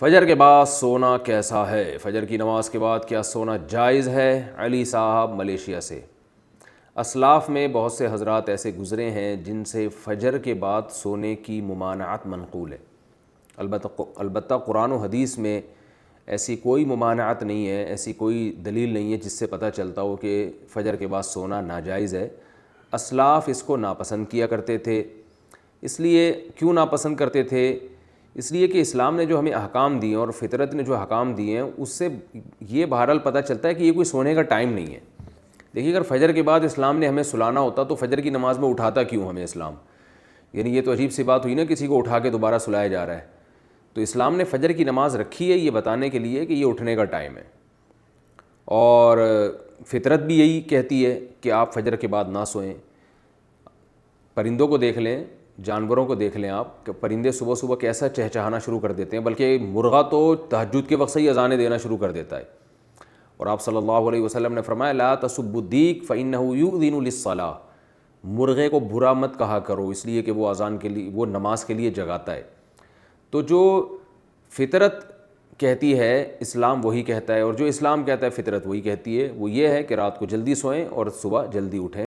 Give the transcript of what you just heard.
فجر کے بعد سونا کیسا ہے؟ فجر کی نماز کے بعد کیا سونا جائز ہے؟ علی صاحب ملیشیا سے۔ اسلاف میں بہت سے حضرات ایسے گزرے ہیں جن سے فجر کے بعد سونے کی ممانعت منقول ہے۔ البتہ قرآن و حدیث میں ایسی کوئی ممانعت نہیں ہے، ایسی کوئی دلیل نہیں ہے جس سے پتہ چلتا ہو کہ فجر کے بعد سونا ناجائز ہے۔ اسلاف اس کو ناپسند کیا کرتے تھے۔ اس لیے کیوں ناپسند کرتے تھے؟ اس لیے کہ اسلام نے جو ہمیں احکام دیے اور فطرت نے جو احکام دیے ہیں اس سے یہ بہرحال پتہ چلتا ہے کہ یہ کوئی سونے کا ٹائم نہیں ہے۔ دیکھیے اگر فجر کے بعد اسلام نے ہمیں سلانا ہوتا تو فجر کی نماز میں اٹھاتا کیوں ہمیں اسلام؟ یعنی یہ تو عجیب سی بات ہوئی نا، کسی کو اٹھا کے دوبارہ سلایا جا رہا ہے۔ تو اسلام نے فجر کی نماز رکھی ہے یہ بتانے کے لیے کہ یہ اٹھنے کا ٹائم ہے، اور فطرت بھی یہی کہتی ہے کہ آپ فجر کے بعد نہ سوئیں۔ پرندوں کو دیکھ لیں، جانوروں کو دیکھ لیں آپ کہ پرندے صبح صبح کیسا چہچہانا شروع کر دیتے ہیں، بلکہ مرغا تو تہجد کے وقت سے ہی اذانیں دینا شروع کر دیتا ہے۔ اور آپ صلی اللہ علیہ وسلم نے فرمایا لا تسبوا الدیک فإنہ یؤذن للصلاۃ، مرغے کو برا مت کہا کرو اس لیے کہ وہ اذان کے لیے، وہ نماز کے لیے جگاتا ہے۔ تو جو فطرت کہتی ہے اسلام وہی کہتا ہے، اور جو اسلام کہتا ہے فطرت وہی کہتی ہے، وہ یہ ہے کہ رات کو جلدی سوئیں اور صبح جلدی اٹھیں۔